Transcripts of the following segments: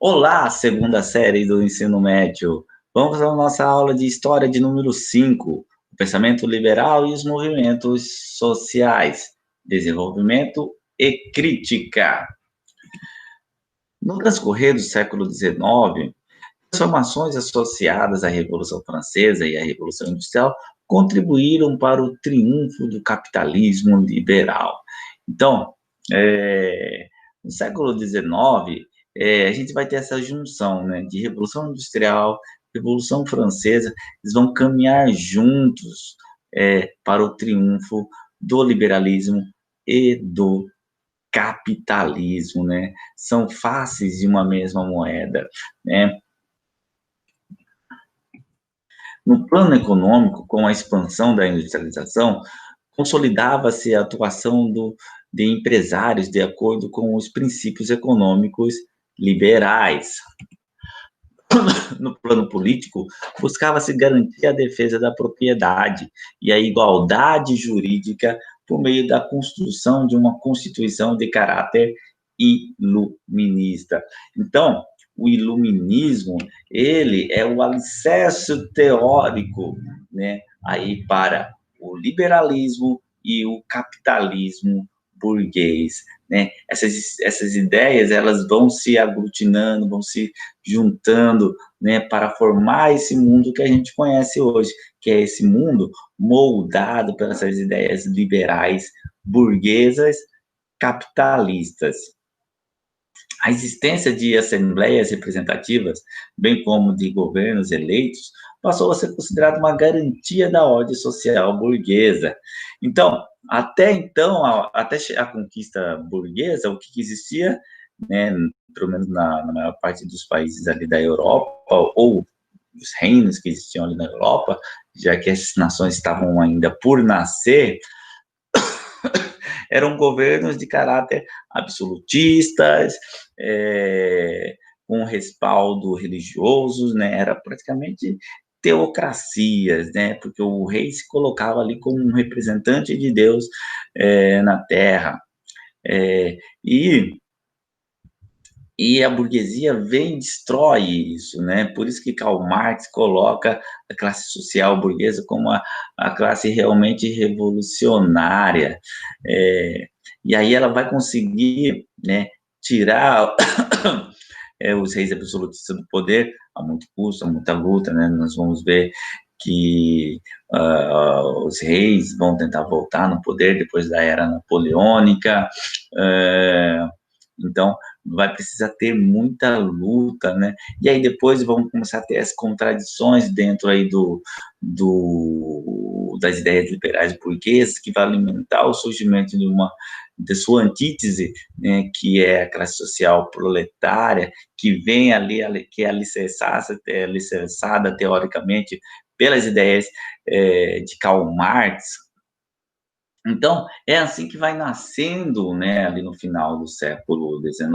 Olá, segunda série do ensino médio. Vamos à nossa aula de história de número 5, o pensamento liberal e os movimentos sociais, desenvolvimento e crítica. No transcorrer do século XIX, transformações associadas à Revolução Francesa e à Revolução Industrial contribuíram para o triunfo do capitalismo liberal. Então, no século XIX, a gente vai ter essa junção, né, de Revolução Industrial, Revolução Francesa, eles vão caminhar juntos para o triunfo do liberalismo e do capitalismo, né? São faces de uma mesma moeda, né? No plano econômico, com a expansão da industrialização, consolidava-se a atuação de empresários de acordo com os princípios econômicos liberais. No plano político, buscava-se garantir a defesa da propriedade e a igualdade jurídica por meio da construção de uma Constituição de caráter iluminista. Então, o iluminismo, ele é o alicerce teórico, né, aí para o liberalismo e o capitalismo burguês, né? Essas ideias, elas vão se aglutinando, vão se juntando, né, para formar esse mundo que a gente conhece hoje, que é esse mundo moldado pelas ideias liberais, burguesas, capitalistas. A existência de assembleias representativas, bem como de governos eleitos, passou a ser considerada uma garantia da ordem social burguesa. Então, até a conquista burguesa, o que existia, né, pelo menos na maior parte dos países ali da Europa, ou os reinos que existiam ali na Europa, já que essas nações estavam ainda por nascer, eram governos de caráter absolutistas, com respaldo religioso, né? Era praticamente teocracias, né? Porque o rei se colocava ali como um representante de Deus na Terra. E a burguesia vem e destrói isso, né? Por isso que Karl Marx coloca a classe social burguesa como a classe realmente revolucionária. E aí ela vai conseguir, né, tirar os reis absolutistas do poder a muito custo, a muita luta, né? Nós vamos ver que os reis vão tentar voltar no poder depois da era napoleônica. Então, vai precisar ter muita luta, né? E aí depois vão começar a ter as contradições dentro aí das ideias liberais burguesas, que vai alimentar o surgimento de sua antítese, né, que é a classe social proletária, que vem ali, que é alicerçada teoricamente pelas ideias de Karl Marx. Então, é assim que vai nascendo, né, ali no final do século XIX,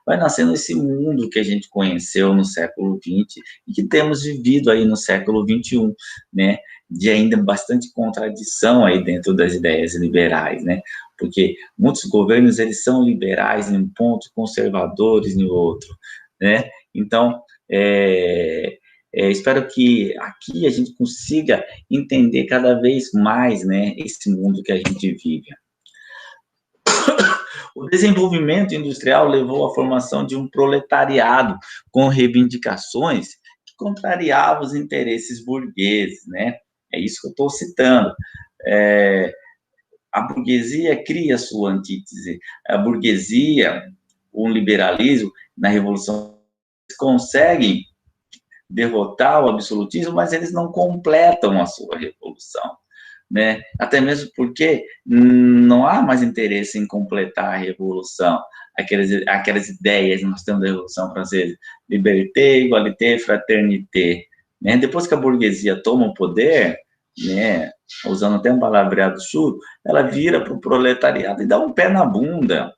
vai nascendo esse mundo que a gente conheceu no século XX e que temos vivido aí no século XXI, né, de ainda bastante contradição aí dentro das ideias liberais, né, porque muitos governos, eles são liberais em um ponto, conservadores em outro, né, então, espero que aqui a gente consiga entender cada vez mais, né, esse mundo que a gente vive. O desenvolvimento industrial levou à formação de um proletariado com reivindicações que contrariavam os interesses burgueses, né? É isso que eu estou citando. A burguesia cria sua antítese. A burguesia, o liberalismo, na Revolução, conseguem derrotar o absolutismo, mas eles não completam a sua revolução, né? Até mesmo porque não há mais interesse em completar a revolução. Aquelas ideias que nós temos da Revolução Francesa, liberté, égalité, fraternité, né? Depois que a burguesia toma o poder, né, usando até um palavreado sul, ela vira para o proletariado e dá um pé na bunda,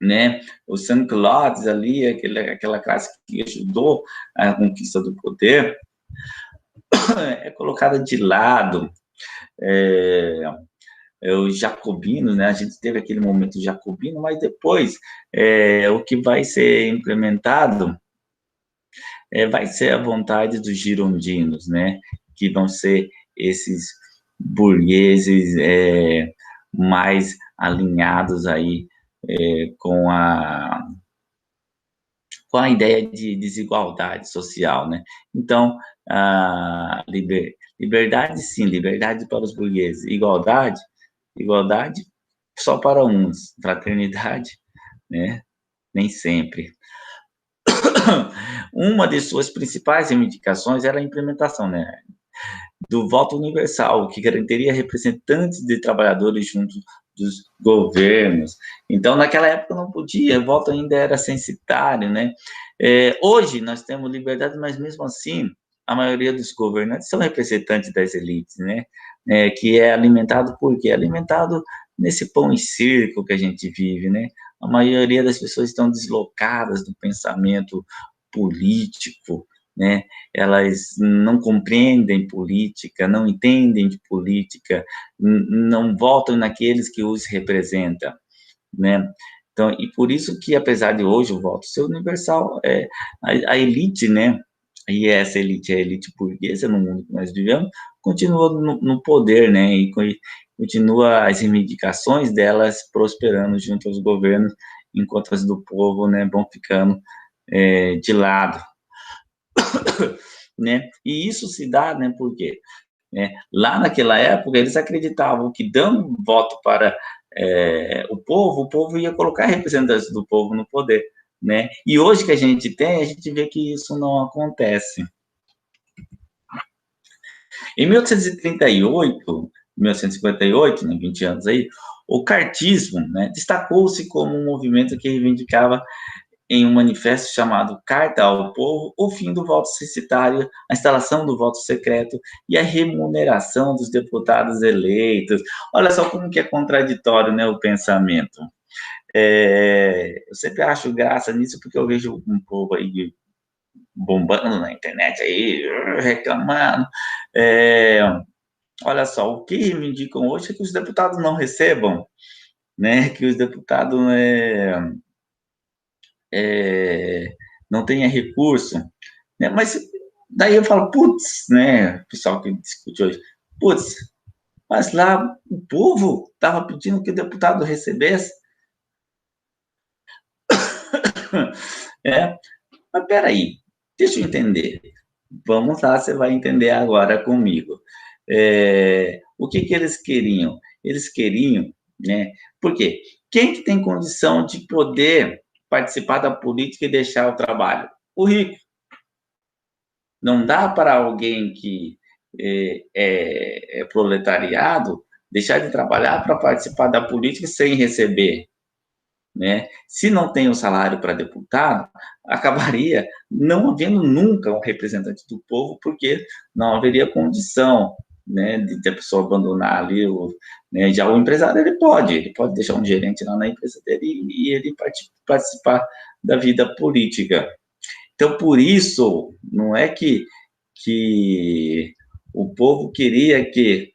né? Os sans-culottes ali, aquela classe que ajudou a conquista do poder, é colocada de lado. os jacobinos, né? A gente teve aquele momento jacobino, mas depois o que vai ser implementado vai ser a vontade dos girondinos, né? Que vão ser esses burgueses mais alinhados aí com a ideia de desigualdade social, né? Então, a liberdade, sim, liberdade para os burgueses, igualdade só para uns, fraternidade, né? Nem sempre. Uma de suas principais reivindicações era a implementação, né, do voto universal, que garantiria representantes de trabalhadores junto dos governos. Então, naquela época não podia, o voto ainda era censitário, né? Hoje nós temos liberdade, mas mesmo assim a maioria dos governantes são representantes das elites, né? Que é alimentado por quê? É alimentado nesse pão e circo que a gente vive, né? A maioria das pessoas estão deslocadas do pensamento político, né? Elas não compreendem política, não entendem de política, não votam naqueles que os representam, né? Então, e por isso que, apesar de hoje o voto ser universal, a elite, né? E essa elite, a elite burguesa no mundo que nós vivemos, continua no poder, né? E continua as reivindicações delas prosperando junto aos governos, enquanto as do povo, né, vão ficando de lado, né? E isso se dá, né? Porque lá naquela época eles acreditavam que dando voto para o povo ia colocar representantes do povo no poder, né? E hoje que a gente tem, a gente vê que isso não acontece. Em 1838, 1958, né, 20 anos aí, o cartismo, né, destacou-se como um movimento que reivindicava em um manifesto chamado Carta ao Povo, o fim do voto censitário, a instalação do voto secreto e a remuneração dos deputados eleitos. Olha só como que é contraditório, né, o pensamento. Eu sempre acho graça nisso porque eu vejo um povo aí bombando na internet aí, reclamando. Olha só, o que reivindicam hoje é que os deputados não recebam, né, que os deputados não tenha recurso, né? Mas daí eu falo, putz, né, o pessoal que discute hoje, putz, mas lá o povo estava pedindo que o deputado recebesse. Mas peraí, deixa eu entender. Vamos lá, você vai entender agora comigo. O que eles queriam? Eles queriam, né? Porque quem que tem condição de poder participar da política e deixar o trabalho? O rico. Não dá para alguém que é proletariado deixar de trabalhar para participar da política sem receber, né? Se não tem o salário para deputado, acabaria não havendo nunca um representante do povo, porque não haveria condição, né, de a pessoa abandonar ali né, já o empresário ele pode deixar um gerente lá na empresa dele e ele participar da vida política. Então, por isso, não é que o povo queria que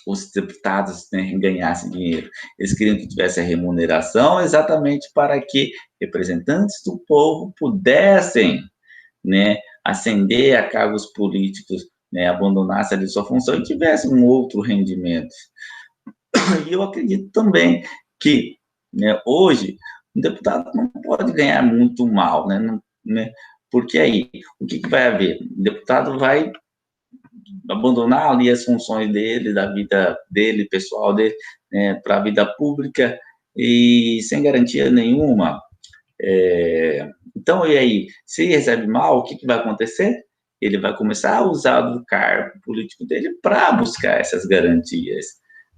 os deputados, né, ganhassem dinheiro. Eles queriam que tivesse a remuneração exatamente para que representantes do povo pudessem, né, ascender a cargos políticos, né, abandonassem ali sua função e tivessem um outro rendimento. E eu acredito também que, né, hoje, um deputado não pode ganhar muito mal, né, né, porque aí, o que vai haver? O deputado vai abandonar ali as funções dele, da vida dele, pessoal dele, né, para a vida pública e sem garantia nenhuma. Então, e aí, se recebe mal, o que vai acontecer? Ele vai começar a usar do cargo político dele para buscar essas garantias,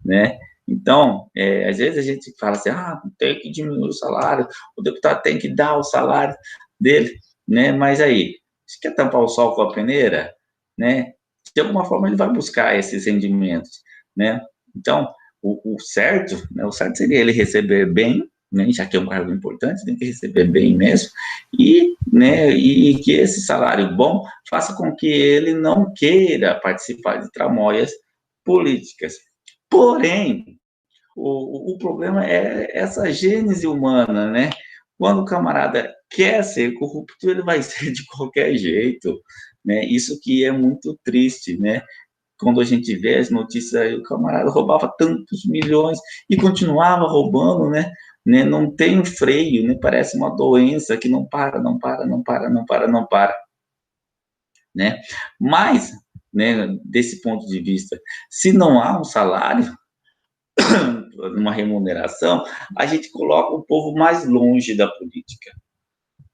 né? Então, às vezes a gente fala assim, tem que diminuir o salário, o deputado tem que dar o salário dele, né? Mas aí, se quer tampar o sol com a peneira, né? De alguma forma ele vai buscar esses rendimentos, né? Então, o certo, né? O certo seria ele receber bem, né? Já que é um cargo importante, tem que receber bem mesmo, né? E que esse salário bom faça com que ele não queira participar de tramóias políticas. Porém, o problema é essa gênese humana, né? Quando o camarada quer ser corrupto, ele vai ser de qualquer jeito, né? Isso que é muito triste, né? Quando a gente vê as notícias aí, o camarada roubava tantos milhões e continuava roubando, né? Não tem um freio, né? Parece uma doença que não para, não para, não para, não para, não para, né? Mas, né, desse ponto de vista, se não há um salário, uma remuneração, a gente coloca o povo mais longe da política,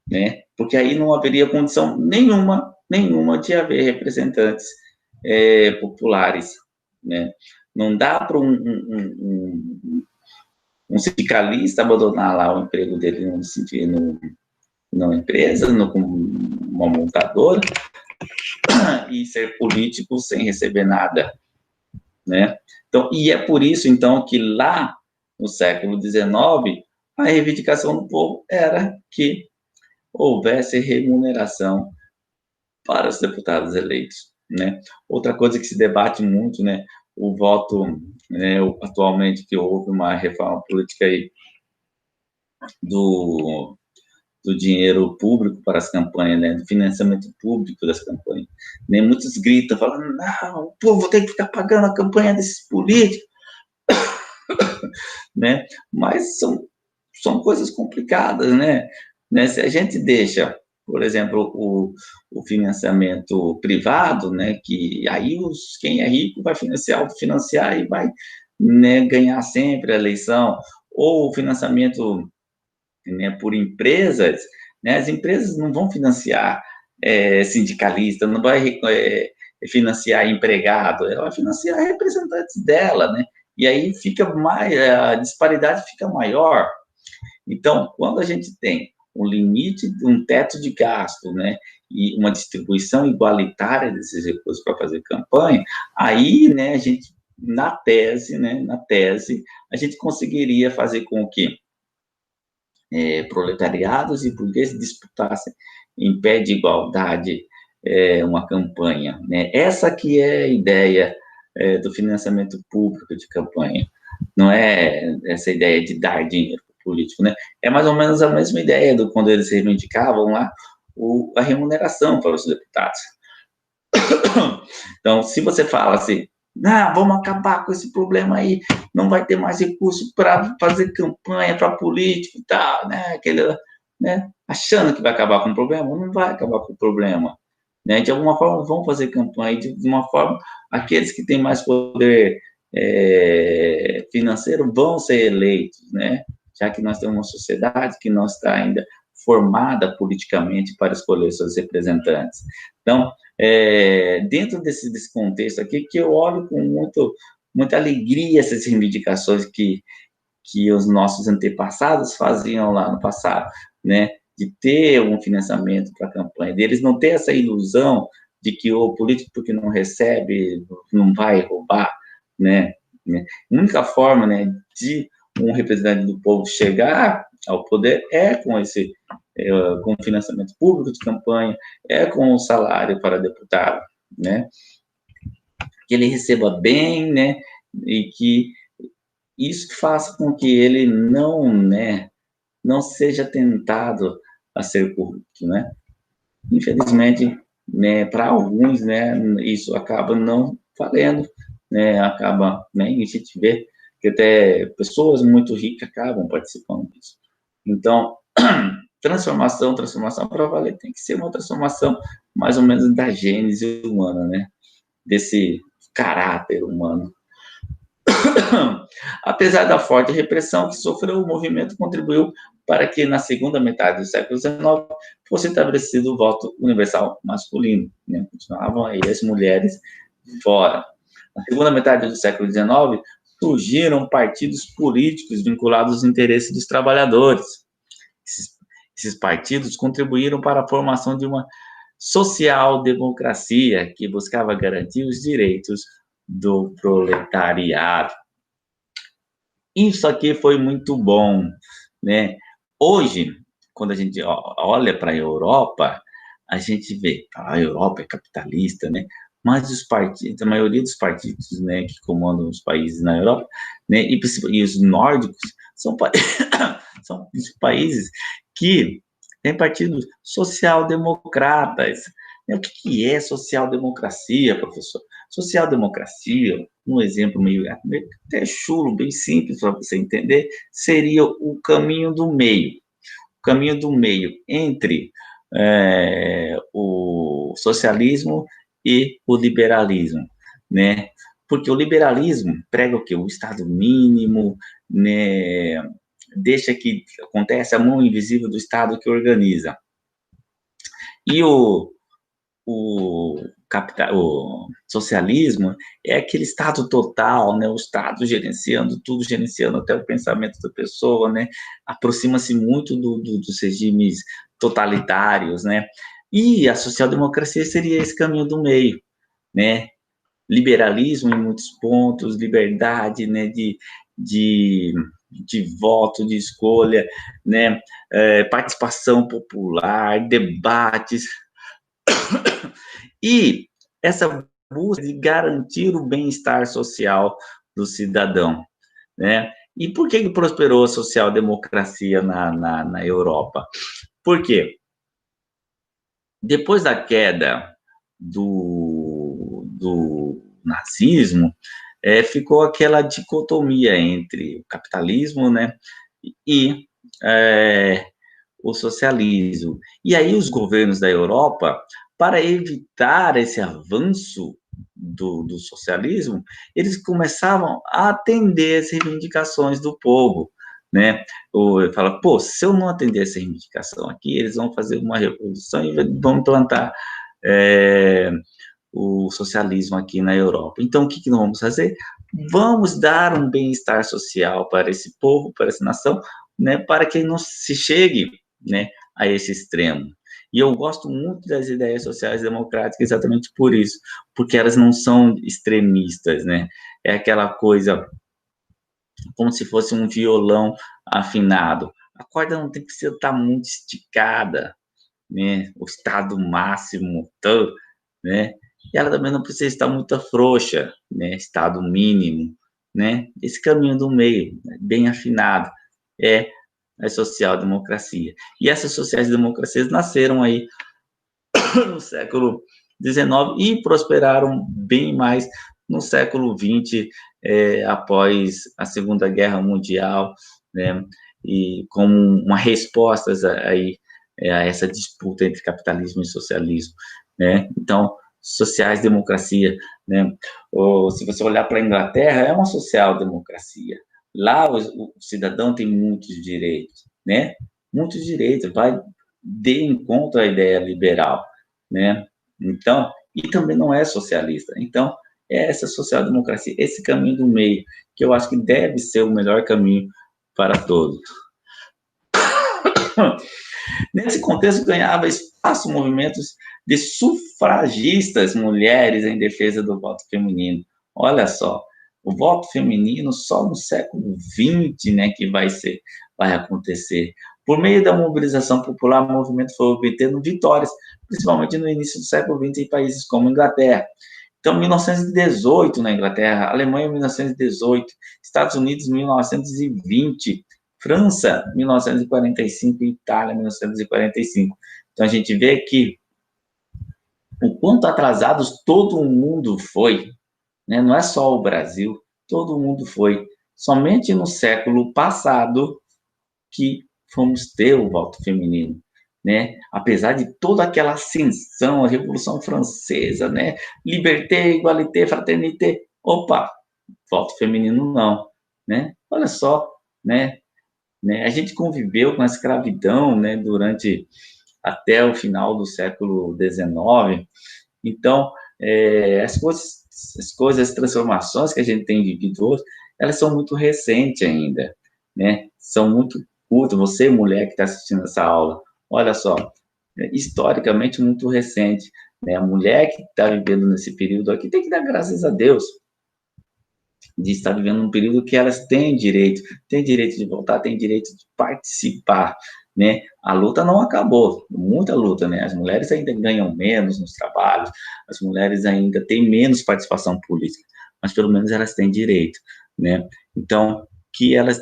né? Porque aí não haveria condição nenhuma de haver representantes populares, né? Não dá para um sindicalista abandonar lá o emprego dele numa empresa, com uma montadora, e ser político sem receber nada, né? Então, e é por isso, então, que lá no século XIX, a reivindicação do povo era que houvesse remuneração para os deputados eleitos, né? Outra coisa que se debate muito, né, o voto, né, atualmente que houve uma reforma política aí do, do dinheiro público para as campanhas, né, do financiamento público das campanhas. Nem muitos gritam, falando, não, o povo tem que ficar pagando a campanha desses políticos, né? Mas são coisas complicadas, né? Se a gente deixa, por exemplo, o financiamento privado, né? Que aí quem é rico vai financiar e vai, né, ganhar sempre a eleição, ou o financiamento, né, por empresas, né? As empresas não vão financiar sindicalista, não vai financiar empregado, ela vai financiar representantes dela, né? E aí a disparidade fica maior. Então, quando a gente tem um limite, um teto de gasto, né, e uma distribuição igualitária desses recursos para fazer campanha, aí, né, a gente, na tese, a gente conseguiria fazer com que proletariados e burgueses disputassem em pé de igualdade uma campanha, né? Essa que é a ideia do financiamento público de campanha, não é essa ideia de dar dinheiro para o político, né? É mais ou menos a mesma ideia do quando eles reivindicavam lá a remuneração para os deputados. Então, se você fala assim, vamos acabar com esse problema aí, não vai ter mais recurso para fazer campanha para político e tal, né? Achando que vai acabar com o problema, não vai acabar com o problema. Né? De alguma forma, vão fazer campanha, de uma forma, aqueles que têm mais poder financeiro vão ser eleitos, né? Já que nós temos uma sociedade que não está ainda formada politicamente para escolher seus representantes. Então, dentro desse contexto aqui, que eu olho com muita alegria essas reivindicações que os nossos antepassados faziam lá no passado, né? De ter um financiamento para a campanha deles, não ter essa ilusão de que o político, porque não recebe, não vai roubar, né? A única forma, né, de um representante do povo chegar ao poder é com financiamento público de campanha, com o salário para deputado, né? Que ele receba bem, né? E que isso faça com que ele não seja tentado a ser corrupto, né? Infelizmente, né, para alguns, né, isso acaba não valendo, né? Acaba, né? A gente vê que até pessoas muito ricas acabam participando disso. Então, transformação para valer tem que ser uma transformação mais ou menos da gênese humana, né? Desse caráter humano. Apesar da forte repressão que sofreu, o movimento contribuiu para que, na segunda metade do século XIX, fosse estabelecido o voto universal masculino, né? Continuavam aí as mulheres fora. Na segunda metade do século XIX, surgiram partidos políticos vinculados aos interesses dos trabalhadores. Esses partidos contribuíram para a formação de uma social-democracia que buscava garantir os direitos do proletariado. Isso aqui foi muito bom, né? Hoje, quando a gente olha para a Europa, a gente vê, a Europa é capitalista, né? mas os partidos, a maioria dos partidos, né, que comandam os países na Europa, né, e os nórdicos, são, são os países que têm partidos social-democratas. O que é social-democracia, professor? Social-democracia, um exemplo meio até chulo, bem simples para você entender, seria o caminho do meio. O caminho do meio entre o socialismo e o liberalismo, né? Porque o liberalismo prega o quê? O Estado mínimo, né? Deixa que acontece a mão invisível do Estado que organiza. E o socialismo é aquele Estado total, né? O Estado gerenciando tudo, gerenciando até o pensamento da pessoa, né? Aproxima-se muito dos regimes totalitários, né? E a social-democracia seria esse caminho do meio, né? Liberalismo em muitos pontos, liberdade, né? De voto, de escolha, né? Participação popular, debates, e essa busca de garantir o bem-estar social do cidadão, né? E por que prosperou a social-democracia na Europa? Por quê? Depois da queda do nazismo, ficou aquela dicotomia entre o capitalismo, né, e o socialismo. E aí os governos da Europa, para evitar esse avanço do socialismo, eles começavam a atender as reivindicações do povo, né? Ou fala, pô, se eu não atender essa reivindicação aqui, eles vão fazer uma revolução e vão implantar o socialismo aqui na Europa. Então, o que nós vamos fazer? Vamos dar um bem-estar social para esse povo, para essa nação, né, para que não se chegue, né, a esse extremo. E eu gosto muito das ideias sociais democráticas exatamente por isso, porque elas não são extremistas, né? É aquela coisa como se fosse um violão afinado. A corda não tem que estar muito esticada, né? O estado máximo, né? E ela também não precisa estar muito frouxa, né? Estado mínimo, né? Esse caminho do meio, né? Bem afinado, é a social-democracia. E essas sociais-democracias nasceram aí no século XIX e prosperaram bem mais no século XX, após a Segunda Guerra Mundial, né? E como uma resposta aí a essa disputa entre capitalismo e socialismo, né? Então, sociais-democracia, né? Ou, se você olhar para a Inglaterra, é uma social-democracia. Lá o cidadão tem muitos direitos, né? Muitos direitos, vai de encontro à ideia liberal, né? Então, e também não é socialista. Então, é essa social-democracia, esse caminho do meio, que eu acho que deve ser o melhor caminho para todos. Nesse contexto, ganhava espaço movimentos de sufragistas mulheres em defesa do voto feminino. Olha só, o voto feminino só no século XX, né, que vai acontecer. Por meio da mobilização popular, o movimento foi obtendo vitórias, principalmente no início do século XX em países como a Inglaterra. Então, 1918 na Inglaterra, Alemanha 1918, Estados Unidos 1920, França 1945 e Itália 1945. Então, a gente vê que o quanto atrasados todo mundo foi, né? Não é só o Brasil, todo mundo foi. Somente no século passado que fomos ter o voto feminino, né? Apesar de toda aquela ascensão, a Revolução Francesa, né? Liberté, égalité, fraternité. Opa, voto feminino não, né? Olha só, né? A gente conviveu com a escravidão, né? Durante até o final do século XIX. Então, as transformações que a gente tem vivido hoje, elas são muito recentes ainda, né? São muito curtas. Você, mulher que está assistindo essa aula, olha só, historicamente muito recente, né? A mulher que está vivendo nesse período aqui tem que dar graças a Deus de estar vivendo um período que elas têm direito de votar, têm direito de participar, né? A luta não acabou, muita luta, né? As mulheres ainda ganham menos nos trabalhos, as mulheres ainda têm menos participação política, mas pelo menos elas têm direito, né? Então, que elas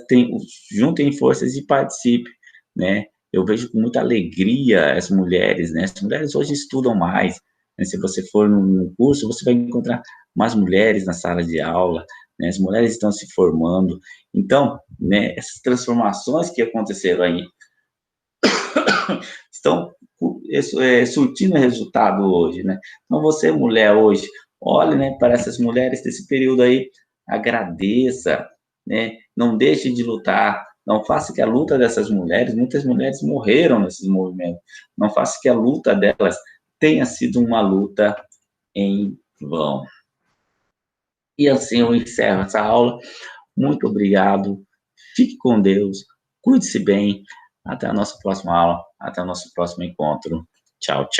juntem forças e participem, né? Eu vejo com muita alegria as mulheres, né? As mulheres hoje estudam mais, né? Se você for num curso, você vai encontrar mais mulheres na sala de aula, né? As mulheres estão se formando. Então, né, essas transformações que aconteceram aí estão surtindo resultado hoje, né? Então, você, mulher, hoje, olhe, né, para essas mulheres desse período aí, agradeça, né? Não deixe de lutar, não faça que a luta dessas mulheres, muitas mulheres morreram nesses movimentos, não faça que a luta delas tenha sido uma luta em vão. E assim eu encerro essa aula. Muito obrigado, fique com Deus, cuide-se bem, até a nossa próxima aula, até o nosso próximo encontro. Tchau, tchau.